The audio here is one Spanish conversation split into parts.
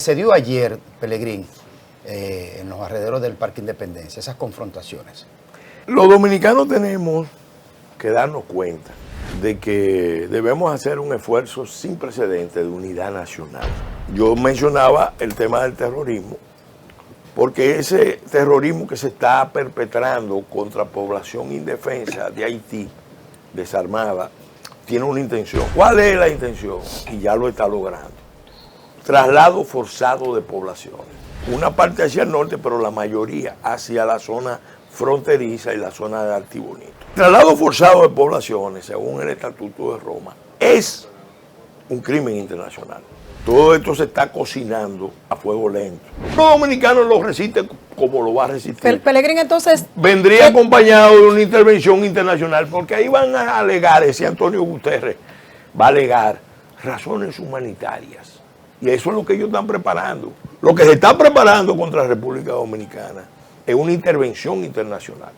Se dio ayer, Pelegrín, en los alrededores del Parque Independencia, esas confrontaciones. Los dominicanos tenemos que darnos cuenta de que debemos hacer un esfuerzo sin precedentes de unidad nacional. Yo mencionaba el tema del terrorismo, porque ese terrorismo que se está perpetrando contra población indefensa de Haití, desarmada, tiene una intención. ¿Cuál es la intención? Y ya lo está logrando. Traslado forzado de poblaciones. Una parte hacia el norte, pero la mayoría hacia la zona fronteriza y la zona de Artibonito. Traslado forzado de poblaciones, según el Estatuto de Roma, es un crimen internacional. Todo esto se está cocinando a fuego lento. Los dominicanos lo resisten como lo va a resistir. Pelegrín, entonces... Vendría acompañado de una intervención internacional, porque ahí van a alegar, ese Antonio Guterres va a alegar razones humanitarias. Y eso es lo que ellos están preparando. Lo que se está preparando contra la República Dominicana es una intervención internacional.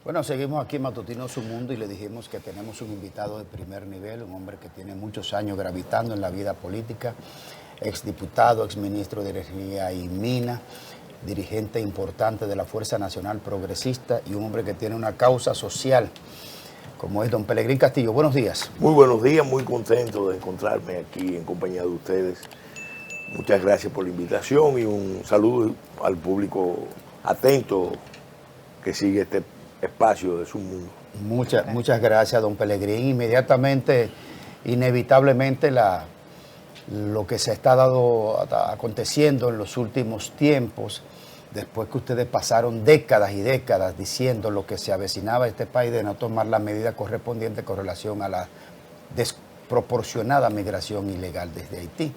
Bueno, seguimos aquí en Matutino Su Mundo y le dijimos que tenemos un invitado de primer nivel, un hombre que tiene muchos años gravitando en la vida política, exdiputado, exministro de Energía y Minas, dirigente importante de la Fuerza Nacional Progresista y un hombre que tiene una causa social, como es don Pelegrín Castillo. Buenos días. Muy buenos días, muy contento de encontrarme aquí en compañía de ustedes. Muchas gracias por la invitación y un saludo al público atento que sigue este espacio de Su Mundo. Muchas gracias, don Pelegrín. Inmediatamente, inevitablemente, lo que se está aconteciendo en los últimos tiempos, después que ustedes pasaron décadas y décadas diciendo lo que se avecinaba a este país de no tomar la medida correspondiente con relación a la desproporcionada migración ilegal desde Haití.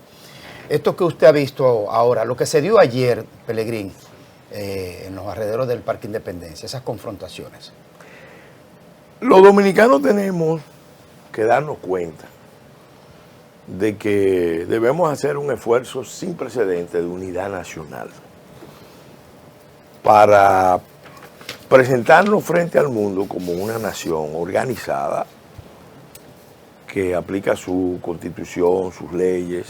Esto que usted ha visto ahora, lo que se dio ayer, Pelegrín, en los alrededores del Parque Independencia, esas confrontaciones. Los dominicanos tenemos que darnos cuenta de que debemos hacer un esfuerzo sin precedentes de unidad nacional para presentarnos frente al mundo como una nación organizada que aplica su constitución, sus leyes,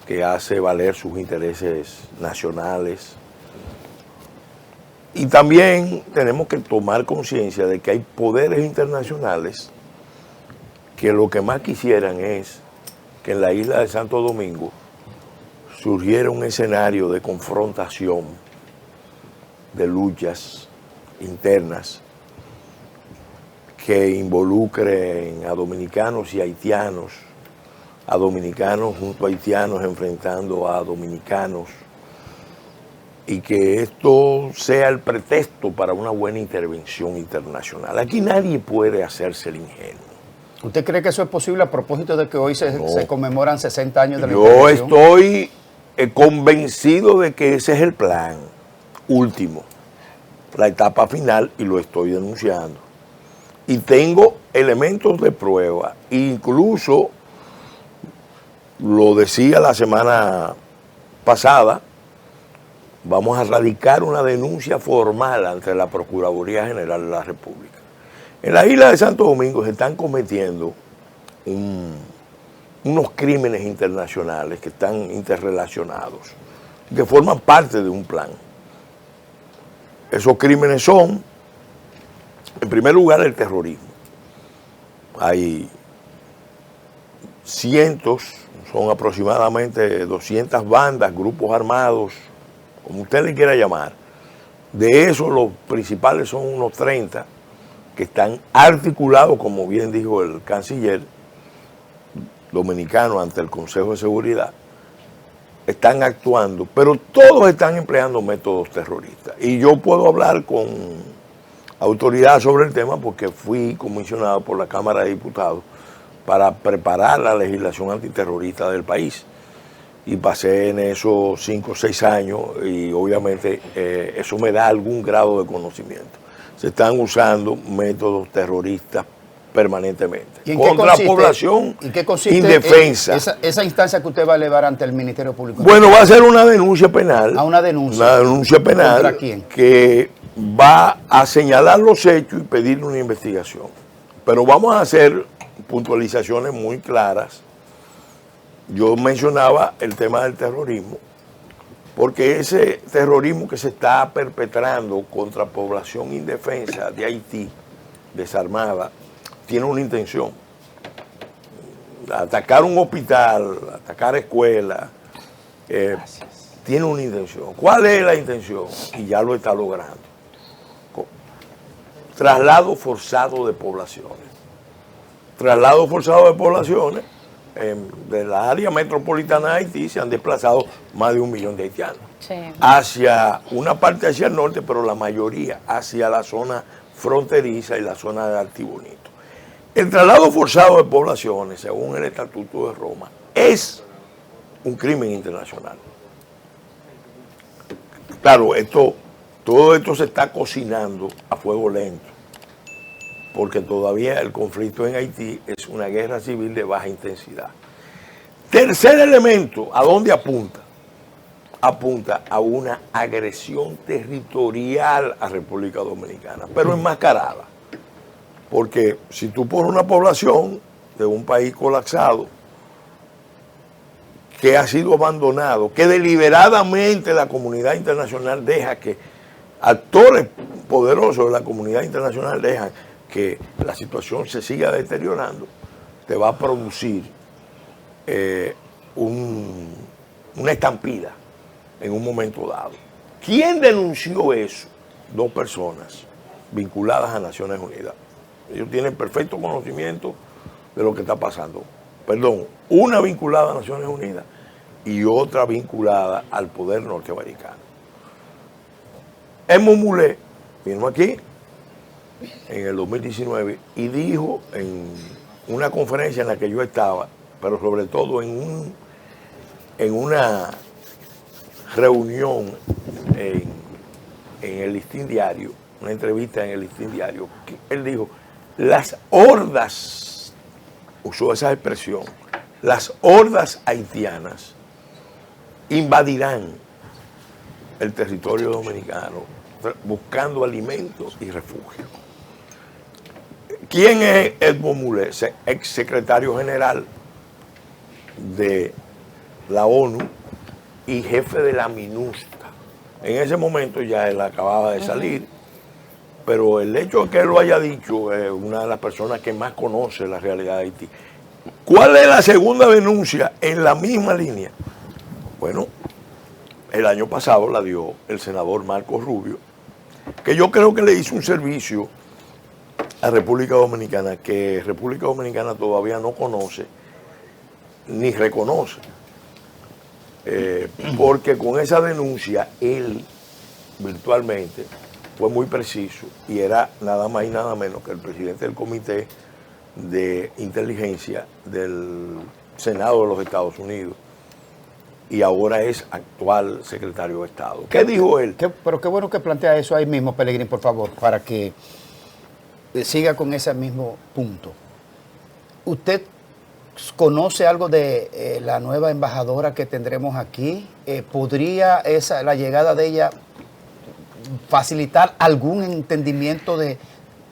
que hace valer sus intereses nacionales. Y también tenemos que tomar conciencia de que hay poderes internacionales que lo que más quisieran es que en la isla de Santo Domingo surgiera un escenario de confrontación, de luchas internas que involucren a dominicanos y haitianos, a dominicanos junto a haitianos enfrentando a dominicanos, y que esto sea el pretexto para una buena intervención internacional. Aquí nadie puede hacerse el ingenuo. ¿Usted cree que eso es posible a propósito de que hoy se conmemoran 60 años de la Yo intervención? estoy convencido de que ese es el plan último, la etapa final, y lo estoy denunciando. Y tengo elementos de prueba, incluso lo decía la semana pasada, vamos a radicar una denuncia formal ante la Procuraduría General de la República. En la isla de Santo Domingo se están cometiendo unos crímenes internacionales que están interrelacionados, que forman parte de un plan. Esos crímenes son, en primer lugar, el terrorismo. Hay cientos, son aproximadamente 200 bandas, grupos armados, como usted le quiera llamar. De esos los principales son unos 30 que están articulados, como bien dijo el canciller dominicano ante el Consejo de Seguridad, están actuando, pero todos están empleando métodos terroristas. Y yo puedo hablar con autoridad sobre el tema porque fui comisionado por la Cámara de Diputados para preparar la legislación antiterrorista del país. Y pasé en esos 5 o 6 años y obviamente eso me da algún grado de conocimiento. Se están usando métodos terroristas permanentemente contra la población indefensa. Esa instancia que usted va a elevar ante el Ministerio Público. Bueno, va a ser una denuncia penal. Una denuncia. Una denuncia penal. ¿Contra quién? Que va a señalar los hechos y pedir una investigación. Pero vamos a hacer puntualizaciones muy claras. Yo mencionaba el tema del terrorismo, porque ese terrorismo que se está perpetrando contra población indefensa de Haití, desarmada, tiene una intención. Atacar un hospital, atacar escuelas, tiene una intención. ¿Cuál es la intención? Y ya lo está logrando. Traslado forzado de poblaciones. Traslado forzado de poblaciones. De la área metropolitana de Haití se han desplazado más de 1 millón de haitianos. Sí. Hacia una parte hacia el norte, pero la mayoría hacia la zona fronteriza y la zona de Artibonito. El traslado forzado de poblaciones, según el Estatuto de Roma, es un crimen internacional. Claro, todo esto se está cocinando a fuego lento, porque todavía el conflicto en Haití es una guerra civil de baja intensidad. Tercer elemento, ¿a dónde apunta? Apunta a una agresión territorial a República Dominicana, pero enmascarada. Porque si tú pones una población de un país colapsado, que ha sido abandonado, que deliberadamente la comunidad internacional deja que actores poderosos de la comunidad internacional dejan que la situación se siga deteriorando, te va a producir una estampida en un momento dado. ¿Quién denunció eso? 2 personas vinculadas a Naciones Unidas. Ellos tienen perfecto conocimiento de lo que está pasando. Perdón, una vinculada a Naciones Unidas y otra vinculada al poder norteamericano. Edmond Mulet vino aquí en el 2019 y dijo en una conferencia en la que yo estaba, pero sobre todo en una reunión en el Listín Diario, una entrevista en el Listín Diario, que él dijo, las hordas, usó esa expresión, las hordas haitianas invadirán el territorio dominicano buscando alimentos y refugio. ¿Quién es Edmond Mulet? Ex secretario general de la ONU y jefe de la MINUSTA. En ese momento ya él acababa de salir, pero el hecho de que él lo haya dicho es una de las personas que más conoce la realidad de Haití. ¿Cuál es la segunda denuncia en la misma línea? Bueno, el año pasado la dio el senador Marco Rubio, que yo creo que le hizo un servicio a República Dominicana que República Dominicana todavía no conoce ni reconoce. Porque con esa denuncia él virtualmente fue muy preciso y era nada más y nada menos que el presidente del Comité de Inteligencia del Senado de los Estados Unidos y ahora es actual secretario de Estado. ¿Qué dijo él? Pero qué bueno que plantea eso ahí mismo, Pelegrín, por favor, para que siga con ese mismo punto. ¿Usted conoce algo de la nueva embajadora que tendremos aquí? ¿Podría la llegada de ella facilitar algún entendimiento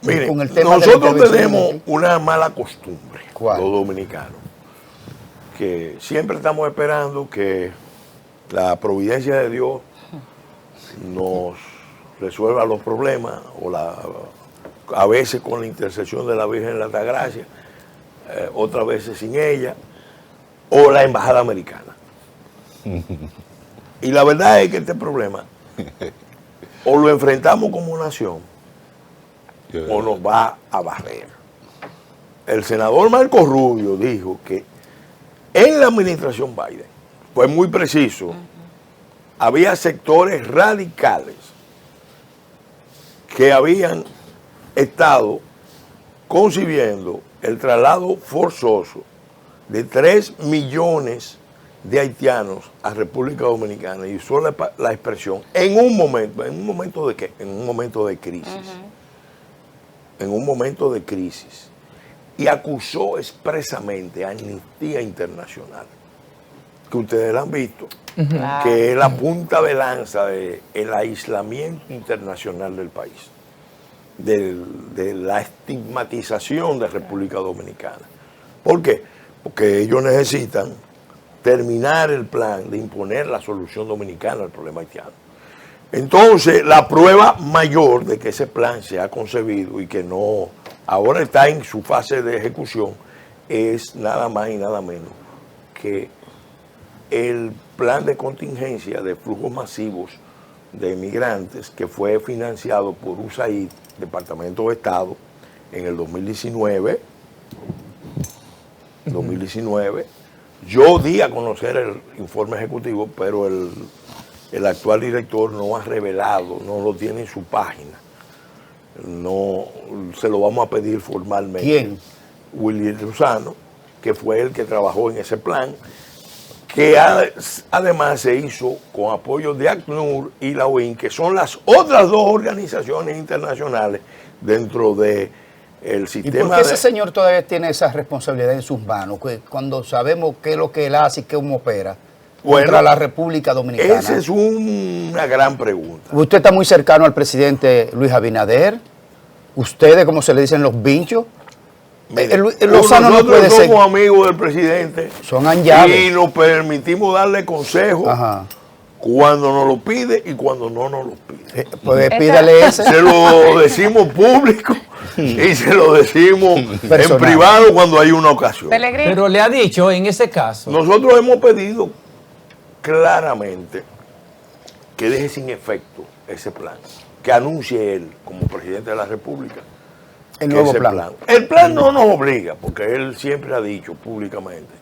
Mire, con el tema nosotros de la tenemos una mala costumbre, ¿cuál? los dominicanos, que siempre estamos esperando que la providencia de Dios nos resuelva los problemas, a veces con la intercesión de la Virgen de la Altagracia, otras veces sin ella, o la embajada americana. Y la verdad es que este problema o lo enfrentamos como nación o nos va a barrer. El senador Marco Rubio dijo que en la administración Biden, fue muy preciso, había sectores radicales que habían estado concibiendo el traslado forzoso de 3 millones de haitianos a República Dominicana y usó la expresión ¿en un momento de qué? En un momento de crisis. En un momento de crisis. Y acusó expresamente a Amnistía Internacional, que ustedes la han visto, que es la punta de lanza del aislamiento internacional del país, de la estigmatización de República Dominicana. ¿Por qué? Porque ellos necesitan terminar el plan de imponer la solución dominicana al problema haitiano. Entonces, la prueba mayor de que ese plan se ha concebido y que no ahora está en su fase de ejecución es nada más y nada menos que el plan de contingencia de flujos masivos de inmigrantes que fue financiado por USAID, Departamento de Estado, en el 2019. Yo di a conocer el informe ejecutivo, pero el actual director no ha revelado, no lo tiene en su página. No, se lo vamos a pedir formalmente. ¿Quién? Willy Lozano, que fue el que trabajó en ese plan, que además se hizo con apoyo de ACNUR y la OIN, que son las otras dos organizaciones internacionales dentro de el sistema. ¿Y por qué ese señor todavía tiene esa responsabilidad en sus manos? Cuando sabemos qué es lo que él hace y cómo opera contra la República Dominicana. Esa es una gran pregunta. Usted está muy cercano al presidente Luis Abinader. Ustedes, como se le dicen, los binchos. Lozano no puede ser. Nosotros somos amigos del presidente. Son anyables. Y nos permitimos darle consejos cuando nos lo pide y cuando no nos lo pide. Pues pídale ese. Se lo decimos público y se lo decimos en privado cuando hay una ocasión. Pero le ha dicho en ese caso. Nosotros hemos pedido claramente que deje sin efecto ese plan, que anuncie él como presidente de la República el nuevo plan. El plan no nos obliga, porque él siempre ha dicho públicamente,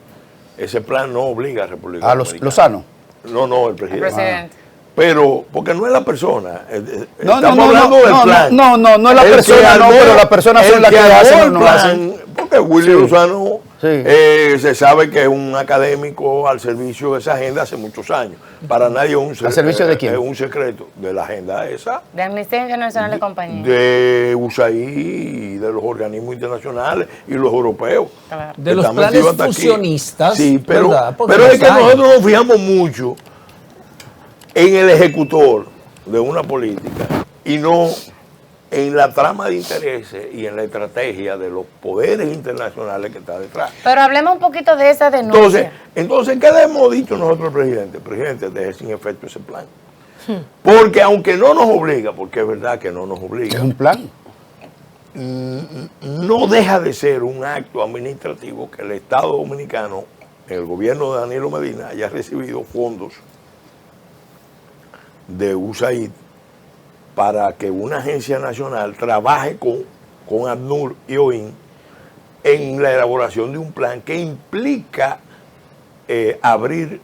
ese plan no obliga a la República Dominicana. ¿A Lozano? No, el presidente. Pero, porque no es la persona. Estamos hablando del plan. No es la persona, pero las personas son las que hacen o no hacen. Porque Willy Lozano se sabe que es un académico al servicio de esa agenda hace muchos años. Para nadie es un secreto. ¿Al servicio de quién? Es un secreto de la agenda esa. De Amnistía Internacional de Compañía. De USAID y de los organismos internacionales y los europeos. Claro. De los planes fusionistas. Sí, pero es que nosotros nos fijamos mucho en el ejecutor de una política y no en la trama de intereses y en la estrategia de los poderes internacionales que está detrás. Pero hablemos un poquito de esa denuncia. Entonces, ¿qué le hemos dicho nosotros al presidente? Presidente, deje sin efecto ese plan. Porque aunque no nos obliga, porque es verdad que no nos obliga. Es un plan. No deja de ser un acto administrativo que el Estado Dominicano, el gobierno de Danilo Medina, haya recibido fondos de USAID para que una agencia nacional trabaje con ACNUR y OIN en la elaboración de un plan que implica abrir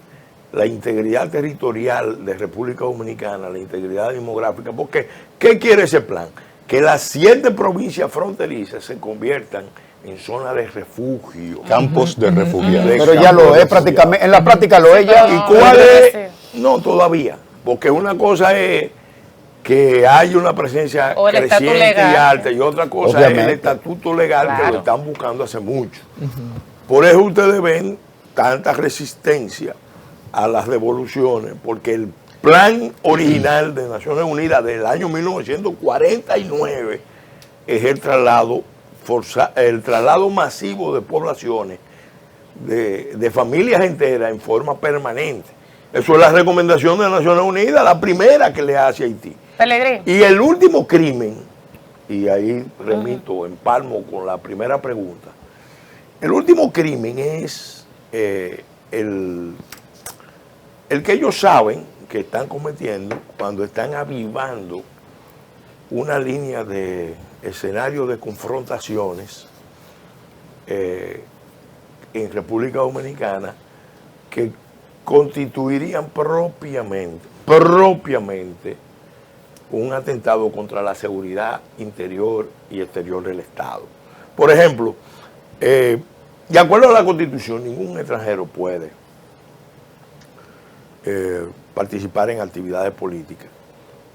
la integridad territorial de República Dominicana, la integridad demográfica, porque ¿qué quiere ese plan? Que las 7 provincias fronterizas se conviertan en zonas de refugio. Campos de refugiados. Pero ya lo es prácticamente, en la práctica lo es ya. ¿Y cuál es? No, todavía, porque una cosa es que hay una presencia creciente y alta, y otra cosa es el estatuto legal que lo están buscando hace mucho. Por eso ustedes ven tanta resistencia a las devoluciones, porque el plan original de Naciones Unidas del año 1949 es el traslado masivo de poblaciones, de familias enteras en forma permanente. Eso es la recomendación de Naciones Unidas, la primera que le hace a Haití. Pellegrini. Y el último crimen, y ahí remito, empalmo con la primera pregunta, el último crimen es el que ellos saben que están cometiendo cuando están avivando una línea de escenario de confrontaciones en República Dominicana que constituirían propiamente un atentado contra la seguridad interior y exterior del Estado. Por ejemplo, de acuerdo a la Constitución, ningún extranjero puede participar en actividades políticas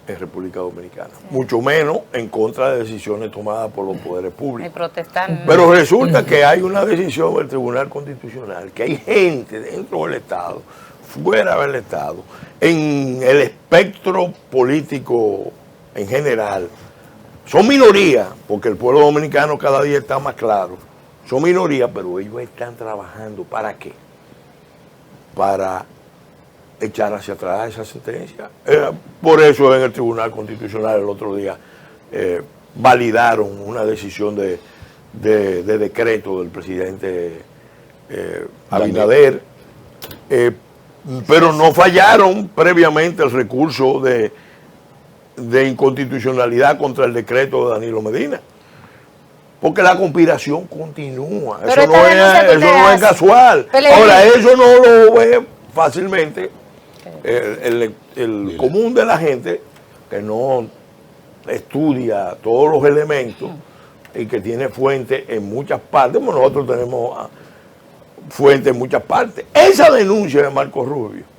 en República Dominicana, mucho menos en contra de decisiones tomadas por los poderes públicos. Y protestar. Pero resulta que hay una decisión del Tribunal Constitucional, que hay gente dentro del Estado, fuera del Estado, en el espectro político en general, son minorías, porque el pueblo dominicano cada día está más claro, son minoría, pero ellos están trabajando. ¿Para qué? Para echar hacia atrás esa sentencia. Por eso en el Tribunal Constitucional el otro día validaron una decisión de decreto del presidente Abinader, pero no fallaron previamente el recurso de inconstitucionalidad contra el decreto de Danilo Medina. Porque la conspiración continúa. Pero Eso no es casual. Ahora, eso no lo ve fácilmente el común de la gente que no estudia todos los elementos y que tiene fuentes en muchas partes, como nosotros tenemos fuentes en muchas partes. Esa denuncia de Marco Rubio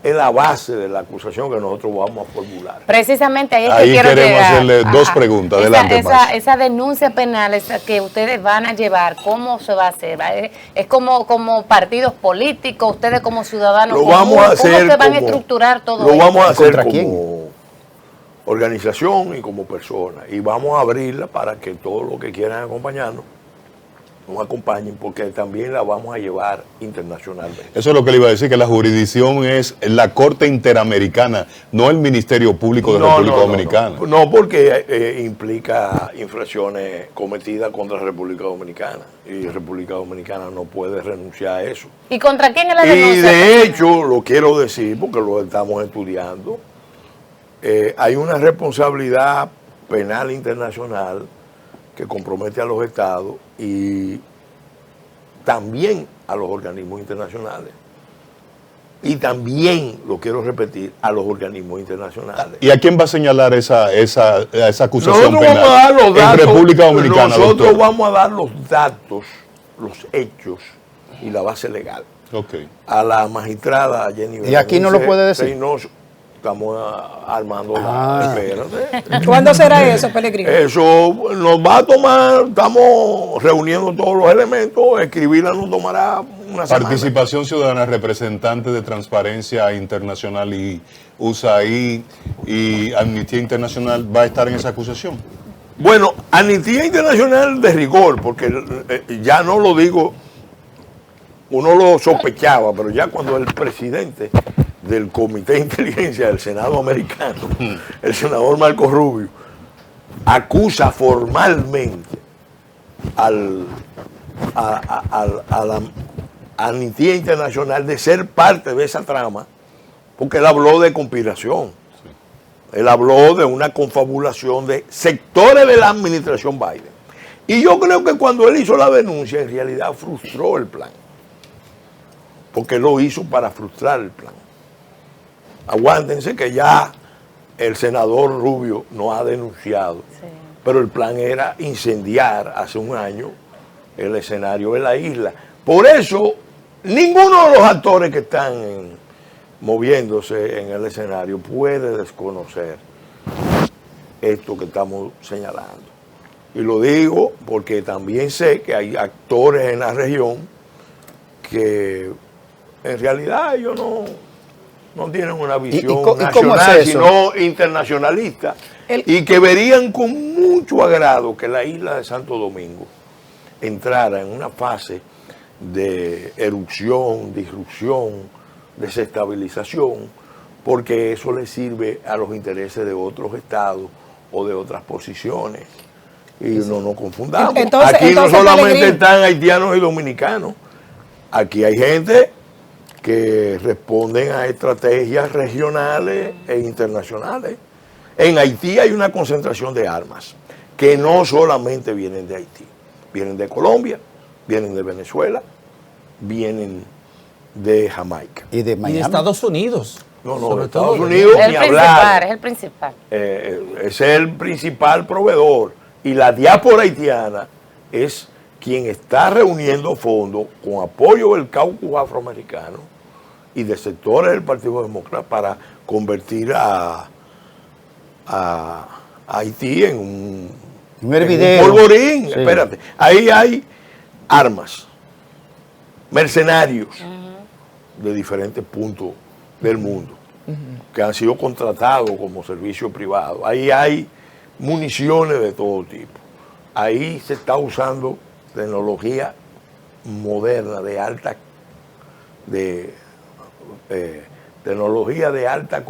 es la base de la acusación que nosotros vamos a formular. Precisamente ahí es que Ahí quiero queremos llegar. hacerle dos preguntas. Adelante, Paz. Esa denuncia penal esa que ustedes van a llevar, ¿cómo se va a hacer? ¿Es como partidos políticos, ustedes como ciudadanos? Lo vamos a hacer. ¿Cómo se van a estructurar todo Lo esto? vamos a hacer ¿Contra como quién? organización y como persona. Y vamos a abrirla para que todos los que quieran acompañarnos nos acompañen, porque también la vamos a llevar internacionalmente. Eso es lo que le iba a decir, que la jurisdicción es la Corte Interamericana, no el Ministerio Público de República Dominicana. No, porque implica infracciones cometidas contra la República Dominicana. Y República Dominicana no puede renunciar a eso. ¿Y contra quién es la Y denuncia? de hecho, lo quiero decir porque lo estamos estudiando, hay una responsabilidad penal internacional que compromete a los estados y también a los organismos internacionales. Y también, lo quiero repetir, a los organismos internacionales. ¿Y a quién va a señalar esa acusación Nosotros penal? vamos a dar los datos. En República Dominicana, Nosotros doctor. vamos a dar los datos, los hechos y la base legal Ok. a la magistrada Jenny ¿Y aquí no lo puede decir? Reynoso. Estamos armando espérate. ¿Cuándo será eso, Pellegrini? Eso nos va a tomar, estamos reuniendo todos los elementos, escribirla nos tomará una semana. Participación Ciudadana, representante de Transparencia Internacional y USAID y Amnistía Internacional, ¿va a estar en esa acusación? Bueno, Amnistía Internacional de rigor, porque ya no lo digo, uno lo sospechaba, pero ya cuando el presidente del Comité de Inteligencia del Senado americano, el senador Marco Rubio, acusa formalmente a la Amnistía Internacional de ser parte de esa trama, porque él habló de conspiración. Él habló de una confabulación de sectores de la administración Biden. Y yo creo que cuando él hizo la denuncia, en realidad frustró el plan. Porque lo hizo para frustrar el plan. Aguántense que ya el senador Rubio nos ha denunciado, sí, pero el plan era incendiar hace un año el escenario de la isla. Por eso, ninguno de los actores que están moviéndose en el escenario puede desconocer esto que estamos señalando. Y lo digo porque también sé que hay actores en la región que en realidad ellos no tienen una visión nacional, sino internacionalista, y que verían con mucho agrado que la isla de Santo Domingo entrara en una fase de erupción, disrupción, desestabilización, porque eso le sirve a los intereses de otros estados o de otras posiciones. Y no nos confundamos. Aquí no solamente están haitianos y dominicanos, aquí hay gente que responden a estrategias regionales e internacionales. En Haití hay una concentración de armas que no solamente vienen de Haití, vienen de Colombia, vienen de Venezuela, vienen de Jamaica. Y de Miami. Y de Estados Unidos. No, de Estados Unidos Es ni el hablar. Es el principal. Es el principal proveedor. Y la diáspora haitiana es quien está reuniendo fondos con apoyo del caucus afroamericano y de sectores del Partido Demócrata para convertir a Haití en un polvorín. Sí. Espérate, ahí hay armas, mercenarios de diferentes puntos del mundo que han sido contratados como servicio privado. Ahí hay municiones de todo tipo. Ahí se está usando tecnología moderna, tecnología de alta...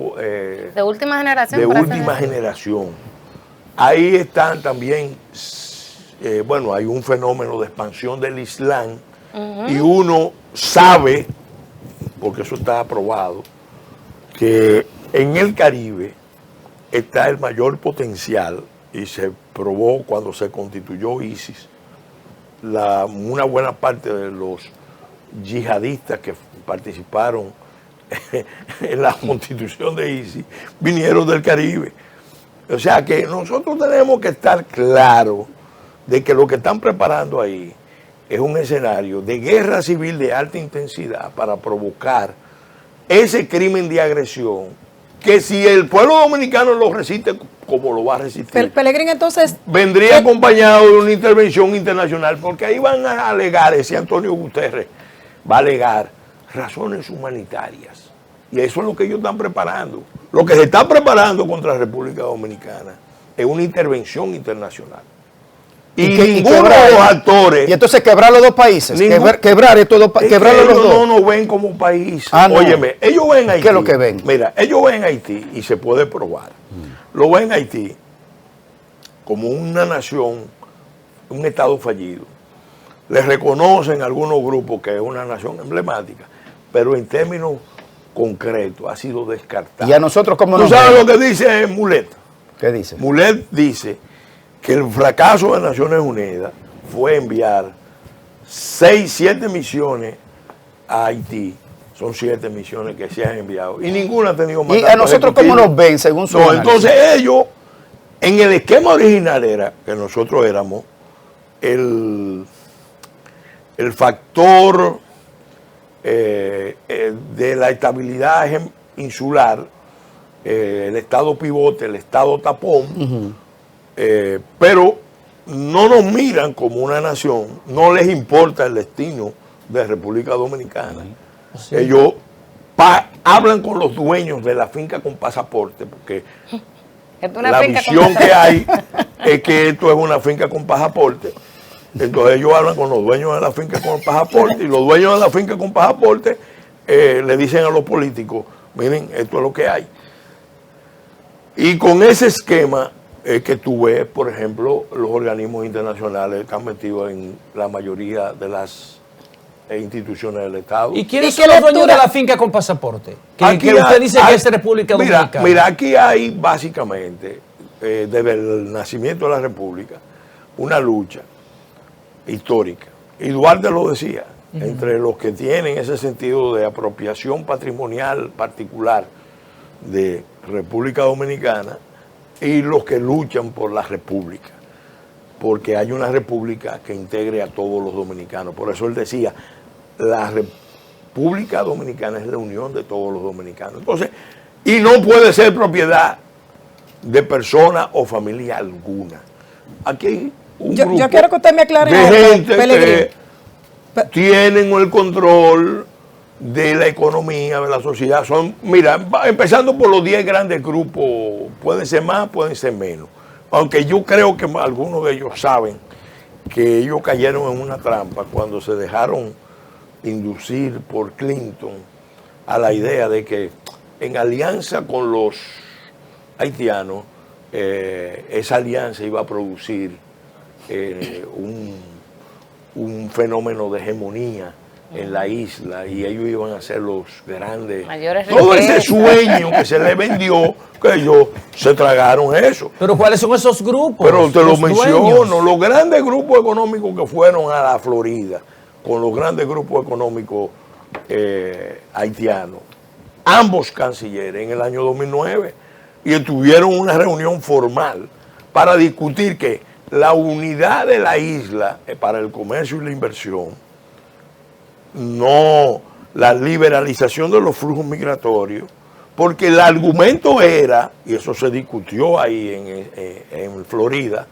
de última generación. De última generación. Ahí están también, bueno, hay un fenómeno de expansión del Islam y uno sabe, porque eso está aprobado, que en el Caribe está el mayor potencial y se probó cuando se constituyó ISIS. Una buena parte de los yihadistas que participaron en la constitución de ISIS vinieron del Caribe. O sea que nosotros tenemos que estar claros de que lo que están preparando ahí es un escenario de guerra civil de alta intensidad para provocar ese crimen de agresión que si el pueblo dominicano lo resiste, como lo va a resistir, Pelegrín, entonces vendría acompañado de una intervención internacional, porque ahí van a alegar, ese Antonio Guterres va a alegar razones humanitarias. Y eso es lo que ellos están preparando. Lo que se está preparando contra la República Dominicana es una intervención internacional. Y ninguno de los actores... Y entonces quebrar los dos países, quebrar los dos. No nos ven como país. No. Óyeme, ellos ven Haití. ¿Qué es lo que ven? Mira, ellos ven Haití y se puede probar. Lo ven Haití como una nación, un estado fallido. Les reconocen algunos grupos que es una nación emblemática, pero en términos concretos ha sido descartada. ¿Y a nosotros cómo ¿Tú nos sabes ven? lo que dice Mulet? ¿Qué dice? Mulet dice que el fracaso de Naciones Unidas fue enviar 6, 7 misiones a Haití. Son 7 misiones que se han enviado. Y ninguna ha tenido mandato. ¿Y a nosotros cómo nos ven, según su análisis? Entonces ellos, en el esquema original era que nosotros éramos el factor de la estabilidad insular, el estado pivote, el estado tapón, pero no nos miran como una nación, no les importa el destino de República Dominicana. Sí. Ellos hablan con los dueños de la finca con pasaporte, porque la visión que hay es que esto es una finca con pasaporte. Entonces ellos hablan con los dueños de la finca con pasaporte y los dueños de la finca con pasaporte le dicen a los políticos, miren, esto es lo que hay. Y con ese esquema es que tú ves, por ejemplo, los organismos internacionales que han metido en la mayoría de las instituciones del Estado. ¿Y quiénes son los dueños de la finca con pasaporte? Que usted dice que es República Dominicana. Mira, aquí hay básicamente, desde el nacimiento de la República, una lucha histórica. Y Duarte lo decía, entre los que tienen ese sentido de apropiación patrimonial particular de República Dominicana y los que luchan por la República. Porque hay una República que integre a todos los dominicanos. Por eso él decía, la República Dominicana es la unión de todos los dominicanos. Entonces, y no puede ser propiedad de persona o familia alguna. Aquí hay un grupo yo quiero que usted me aclare de gente Pelegrín, que tienen el control de la economía, de la sociedad. Son, mira, empezando por los 10 grandes grupos, pueden ser más, pueden ser menos. Aunque yo creo que algunos de ellos saben que ellos cayeron en una trampa cuando se dejaron inducir por Clinton a la idea de que en alianza con los haitianos, esa alianza iba a producir un fenómeno de hegemonía en la isla y ellos iban a ser los grandes. Todo ese sueño que se les vendió, que ellos se tragaron eso. ¿Pero cuáles son esos grupos? Pero te lo menciono, los grandes grupos económicos que fueron a la Florida, con los grandes grupos económicos haitianos, ambos cancilleres en el año 2009, y tuvieron una reunión formal para discutir que la unidad de la isla para el comercio y la inversión, no la liberalización de los flujos migratorios, porque el argumento era, y eso se discutió ahí en Florida,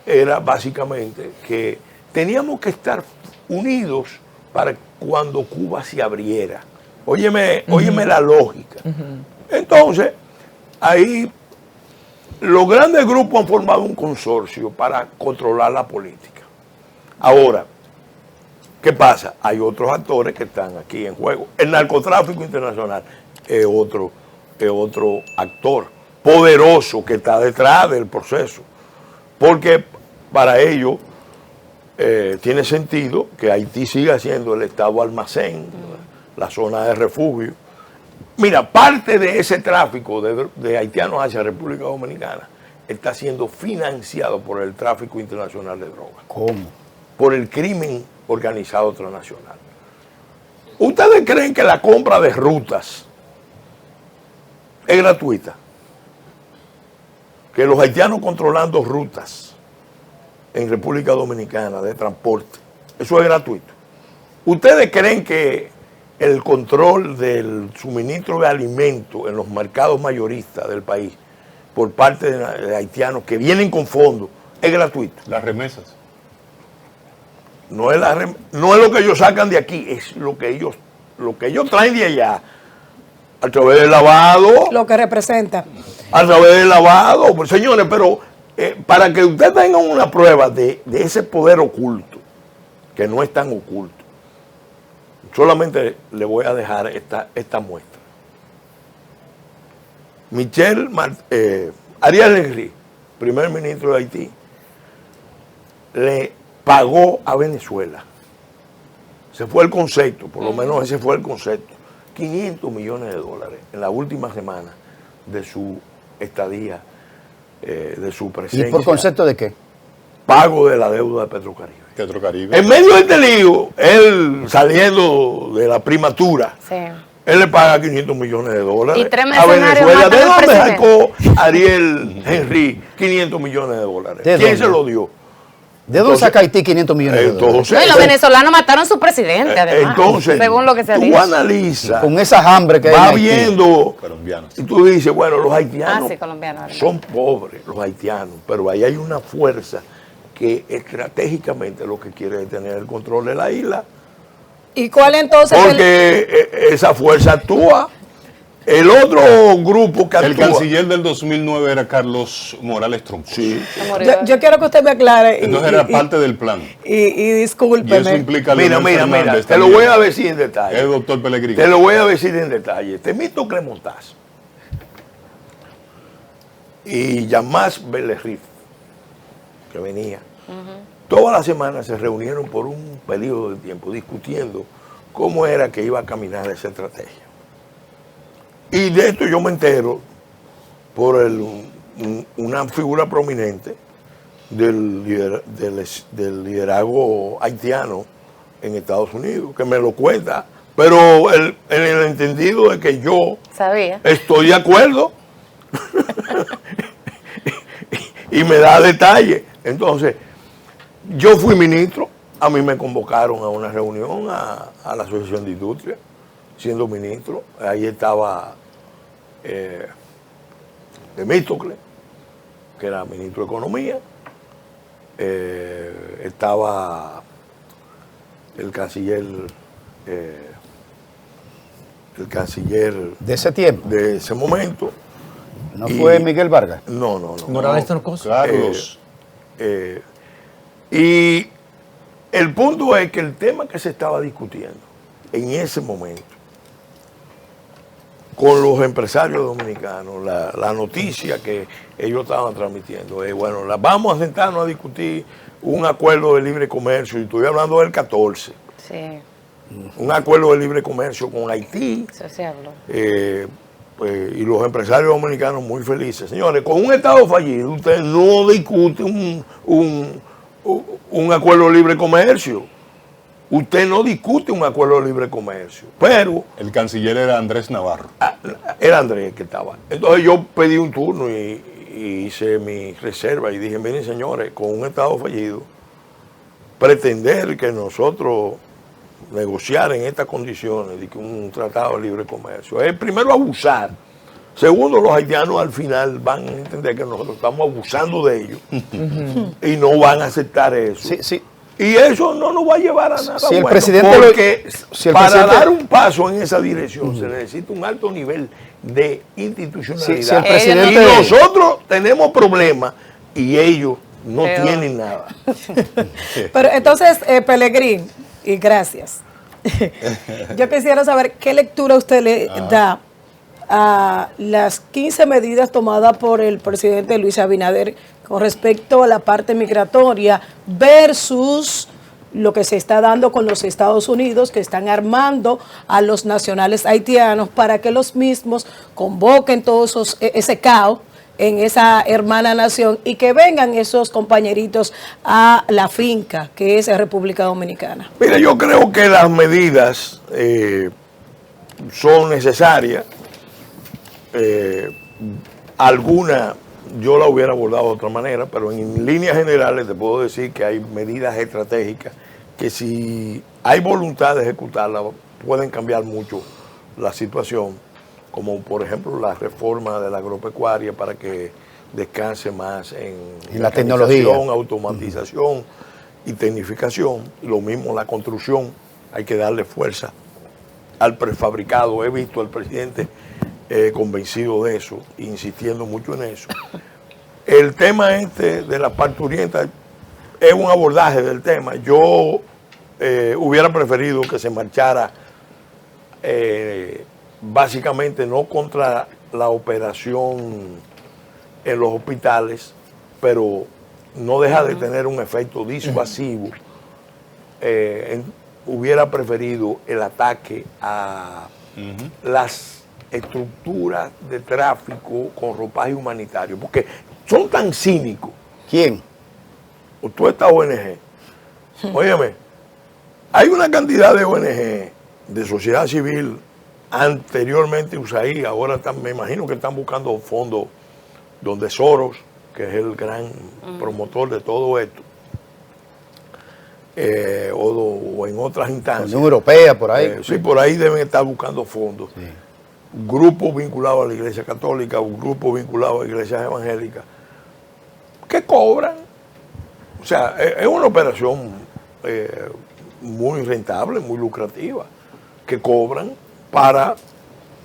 era básicamente que teníamos que estar unidos para cuando Cuba se abriera. Óyeme la lógica. Entonces, ahí los grandes grupos han formado un consorcio para controlar la política. Ahora, ¿qué pasa? Hay otros actores que están aquí en juego. El narcotráfico internacional es otro actor poderoso que está detrás del proceso. Porque para ello tiene sentido que Haití siga siendo el estado almacén, la zona de refugio. Mira, parte de ese tráfico de haitianos hacia República Dominicana está siendo financiado por el tráfico internacional de drogas. ¿Cómo? Por el crimen organizado transnacional. ¿Ustedes creen que la compra de rutas es gratuita? Que los haitianos controlando rutas en República Dominicana de transporte, eso es gratuito. ¿Ustedes creen que el control del suministro de alimentos en los mercados mayoristas del país por parte de haitianos que vienen con fondos es gratuito? Las remesas. No es lo que ellos sacan de aquí, es lo que ellos traen de allá a través del lavado. Lo que representa. A través del lavado. Pues, señores, pero para que ustedes tengan una prueba de ese poder oculto, que no es tan oculto, solamente le voy a dejar esta muestra. Ariel Henry, primer ministro de Haití, le pagó a Venezuela. Se fue el concepto, por lo menos ese fue el concepto. $500 millones en la última semana de su estadía, de su presencia. ¿Y por concepto de qué? Pago de la deuda de Petrocaribe. Petrocaribe. En medio de este lío, él saliendo de la primatura, Sí. él le paga $500 millones Y 3 a mercenarios Venezuela. matan ¿De al dónde presidente? sacó Ariel Henry $500 millones? ¿De ¿Quién dónde? se lo dio? ¿De dónde saca Haití 500 millones de dólares? Entonces, No, y los venezolanos mataron a su presidente, además. entonces, según lo que se ha tú dicho. analizas, Con esa hambre que hay en va Haití. viendo, Colombianos. y tú dices, bueno, los haitianos Sí, colombianos, ¿verdad? son pobres, los haitianos, pero ahí hay una fuerza que estratégicamente lo que quiere es tener el control de la isla, ¿Y cuál entonces? porque esa fuerza actúa. El otro grupo que actúa... El canciller del 2009 era Carlos Morales Troncoso. Sí. Se murió. Yo quiero que usted me aclare. Entonces era parte del plan. Y Y eso discúlpeme. implica a Mira, Leonel Fernández te lo también. voy a decir en detalle. El doctor Pellegrini. Te lo voy a decir en detalle. Temístocle Montaz y Yamás Belerrif, que venía, todas las semanas se reunieron por un periodo de tiempo discutiendo cómo era que iba a caminar esa estrategia. Y de esto yo me entero por una figura prominente del liderazgo haitiano en Estados Unidos, que me lo cuenta, pero en el entendido de que yo Sabía. estoy de acuerdo y me da detalle. Entonces, yo fui ministro, a mí me convocaron a una reunión a la Asociación de Industria, siendo ministro. Ahí estaba Temístocle, que era ministro de Economía, estaba el canciller De ese tiempo. de ese momento. ¿No Y- fue Miguel Vargas? No. Morales Troncoso. Carlos. Y el punto es que el tema que se estaba discutiendo en ese momento con los empresarios dominicanos, la noticia que ellos estaban transmitiendo es, bueno, vamos a sentarnos a discutir un acuerdo de libre comercio, y estoy hablando del 14, Sí, un acuerdo de libre comercio con Haití, eso se habló. y los empresarios dominicanos muy felices. Señores, con un Estado fallido, usted no discute un acuerdo de libre comercio. Usted no discute un acuerdo de libre comercio. Pero El canciller era Andrés Navarro. era Andrés que estaba. Entonces yo pedí un turno y hice mi reserva y dije, miren señores, con un Estado fallido, pretender que nosotros negociar en estas condiciones de que un tratado de libre comercio es primero abusar. Segundo, los haitianos al final van a entender que nosotros estamos abusando de ellos y no van a aceptar eso. Sí, sí. Y eso no nos va a llevar a nada Si el bueno, presidente lo- porque si el para presidente- dar un paso en esa dirección se necesita un alto nivel de institucionalidad. Si el y presidente- nosotros tenemos problemas y ellos no Pero- tienen nada. Pero entonces, Pelegrín, y gracias. Yo quisiera saber qué lectura usted le da a las 15 medidas tomadas por el presidente Luis Abinader con respecto a la parte migratoria versus lo que se está dando con los Estados Unidos, que están armando a los nacionales haitianos para que los mismos convoquen todos ese caos en esa hermana nación y que vengan esos compañeritos a la finca que es República Dominicana. Mira, yo creo que las medidas son necesarias. Alguna yo la hubiera abordado de otra manera, pero en líneas generales te puedo decir que hay medidas estratégicas que si hay voluntad de ejecutarlas pueden cambiar mucho la situación, como por ejemplo la reforma de la agropecuaria para que descanse más en la tecnología, automatización y tecnificación. Lo mismo la construcción, hay que darle fuerza al prefabricado. He visto al presidente convencido de eso, insistiendo mucho en eso. El tema de la parturienta es un abordaje del tema. Yo hubiera preferido que se marchara básicamente no contra la operación en los hospitales, pero no deja de tener un efecto disuasivo. Hubiera preferido el ataque a las estructuras de tráfico con ropaje humanitario, porque son tan cínicos. ¿Quién? O toda esta ONG. Óyeme, hay una cantidad de ONG de sociedad civil, anteriormente USAID, ahora me imagino que están buscando fondos donde Soros, que es el gran promotor de todo esto, o en otras instancias. Unión Europea, por ahí. Sí, por ahí deben estar buscando fondos. Sí. Grupos vinculados a la Iglesia Católica, grupos vinculados a iglesias evangélicas, que cobran. O sea, es una operación muy rentable, muy lucrativa, que cobran para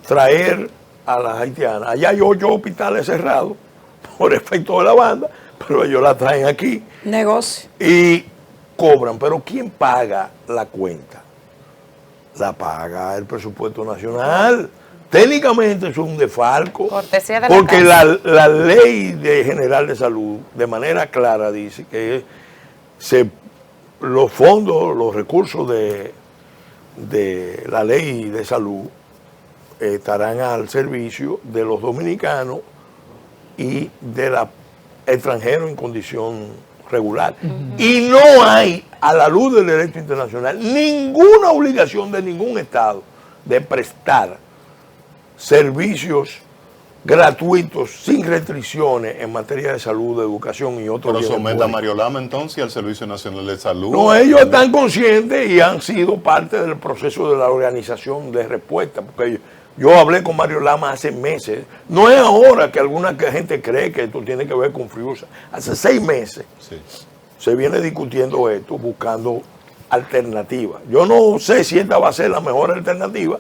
traer a las haitianas. Allá hay 8 hospitales cerrados por efecto de la banda, pero ellos la traen aquí. Negocio. Y cobran. Pero ¿quién paga la cuenta? La paga el presupuesto nacional. Técnicamente es un desfalco, Cortesía de la porque casa. la ley general de salud de manera clara dice que los fondos, los recursos de la ley de salud estarán al servicio de los dominicanos y de los extranjeros en condición regular. Y no hay, a la luz del derecho internacional, ninguna obligación de ningún Estado de prestar servicios gratuitos, sin restricciones en materia de salud, de educación y otros. Pero bienes someta a públicos. Mario Lama entonces al Servicio Nacional de Salud. No, ellos están conscientes y han sido parte del proceso de la organización de respuesta, porque yo hablé con Mario Lama hace meses. No es ahora que alguna gente cree que esto tiene que ver con Friusa. Hace 6 meses Sí. se viene discutiendo esto, buscando alternativas. Yo no sé si esta va a ser la mejor alternativa,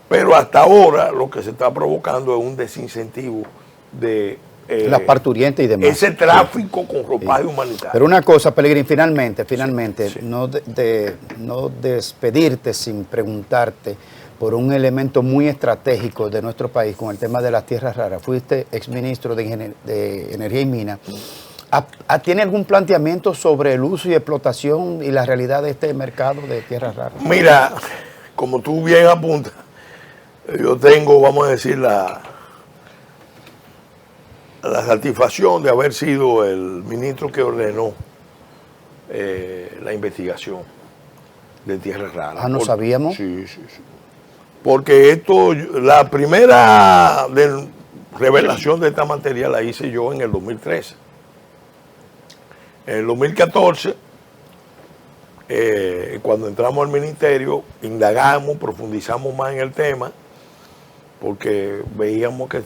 pero hasta ahora lo que se está provocando es un desincentivo de Las parturientas y demás. ese tráfico con ropaje humanitario. Pero una cosa, Pelegrín, finalmente, Sí. no despedirte sin preguntarte por un elemento muy estratégico de nuestro país con el tema de las tierras raras. Fuiste exministro de Energía y Minas. ¿Tiene algún planteamiento sobre el uso y explotación y la realidad de este mercado de tierras raras? Mira, como tú bien apuntas, yo tengo, vamos a decir, la satisfacción de haber sido el ministro que ordenó la investigación de tierras raras. ¿No sabíamos? Sí. Porque la primera revelación de esta materia la hice yo en el 2013. En el 2014, cuando entramos al ministerio, indagamos, profundizamos más en el tema, porque veíamos que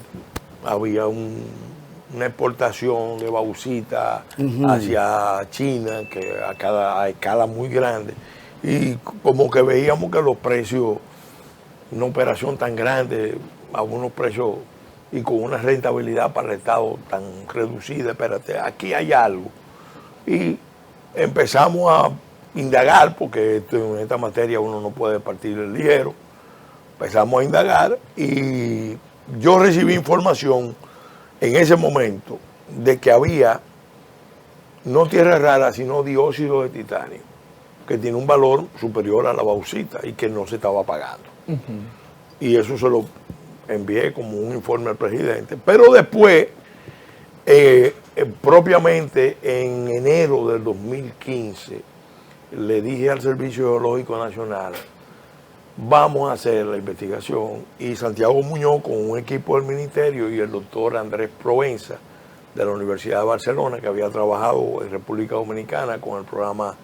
había una exportación de bauxita hacia China, que a escala muy grande, y como que veíamos que los precios, una operación tan grande, a unos precios y con una rentabilidad para el Estado tan reducida, espérate, aquí hay algo. Y empezamos a indagar, porque en esta materia uno no puede partir el ligero. Empezamos a indagar y yo recibí información en ese momento de que había no tierra rara, sino dióxido de titanio, que tiene un valor superior a la bauxita y que no se estaba pagando. Y eso se lo envié como un informe al presidente. Pero después, propiamente en enero del 2015, le dije al Servicio Geológico Nacional, vamos a hacer la investigación, y Santiago Muñoz con un equipo del ministerio y el doctor Andrés Provenza de la Universidad de Barcelona, que había trabajado en República Dominicana con el programa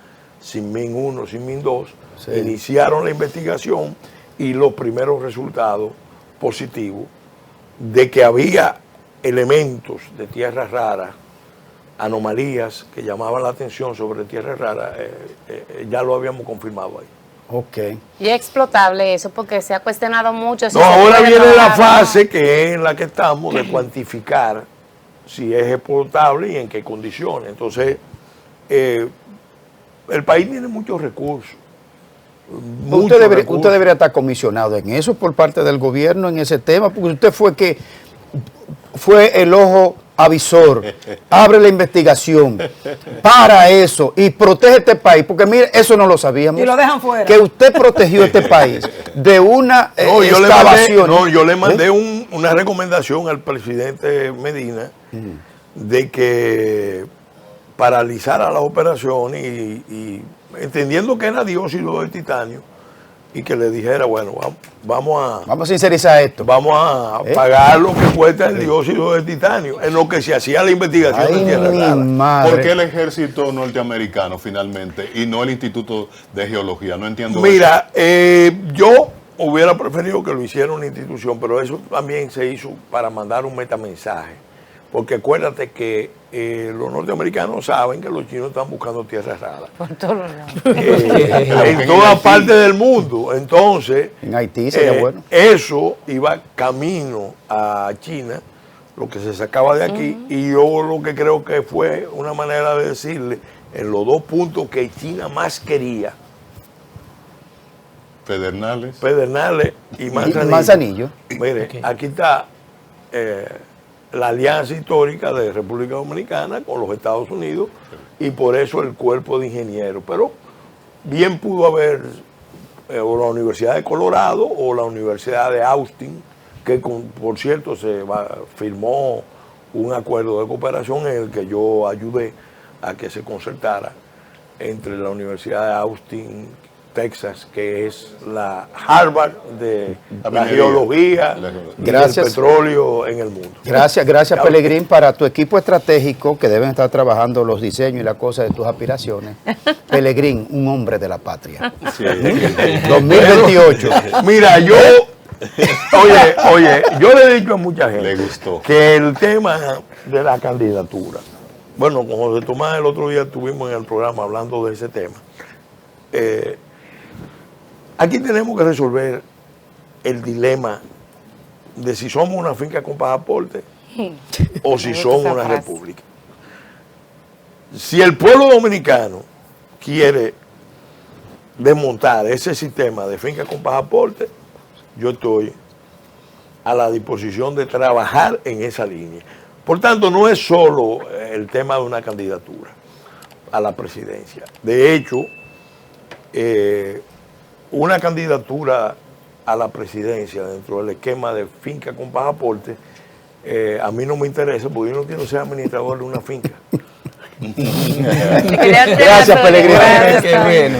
Sinmin 1, Sinmin 2, sí, iniciaron la investigación y los primeros resultados positivos de que había elementos de tierras raras, anomalías que llamaban la atención sobre tierras raras, ya lo habíamos confirmado ahí. Ok. Y es explotable eso, porque se ha cuestionado mucho. Si No, se ahora puede viene la trabajar, fase que es en la que estamos de cuantificar si es exportable y en qué condiciones. Entonces, el país tiene muchos recursos. Usted debería estar comisionado en eso por parte del gobierno, en ese tema, porque usted fue el ojo avisor, abre la investigación para eso y protege este país, porque mire, eso no lo sabíamos. Y lo dejan fuera. Que usted protegió este país de una No, excavación. yo le mandé una recomendación al presidente Medina de que paralizara la operación y entendiendo que era dióxido de titanio, y que le dijera, bueno, vamos a sincerizar esto. Vamos a pagar lo que cuesta el dióxido de titanio, en lo que se hacía la investigación de tierra rara. ¿Por qué el ejército norteamericano finalmente y no el Instituto de Geología? No entiendo. Mira, yo hubiera preferido que lo hiciera una institución, pero eso también se hizo para mandar un metamensaje. Porque acuérdate que los norteamericanos saben que los chinos están buscando tierras raras. por todos lados. En todas partes del mundo. Entonces, En Haití sería bueno. eso iba camino a China, lo que se sacaba de aquí, y yo lo que creo que fue una manera de decirle, en los dos puntos que China más quería, Pedernales y Manzanillo. Manzanillo. Mire, aquí está la alianza histórica de República Dominicana con los Estados Unidos, y por eso el cuerpo de ingenieros. Pero bien pudo haber o la Universidad de Colorado o la Universidad de Austin, que por cierto firmó un acuerdo de cooperación en el que yo ayudé a que se concertara entre la Universidad de Austin, Texas, que es la Harvard de la geología y el petróleo en el mundo. Gracias Pelegrín, para tu equipo estratégico que deben estar trabajando los diseños y las cosas de tus aspiraciones. Pelegrín, un hombre de la patria. Sí. 2028. Mira, yo yo le he dicho a mucha gente que el tema de la candidatura, bueno, con José Tomás el otro día estuvimos en el programa hablando de ese tema. Aquí tenemos que resolver el dilema de si somos una finca con pasaporte o si somos una república. Si el pueblo dominicano quiere desmontar ese sistema de finca con pasaporte, yo estoy a la disposición de trabajar en esa línea. Por tanto, no es solo el tema de una candidatura a la presidencia. De hecho, una candidatura a la presidencia dentro del esquema de finca con pasaporte, a mí no me interesa, porque yo no quiero ser administrador de una finca. Gracias, Pelegrín. Qué bueno.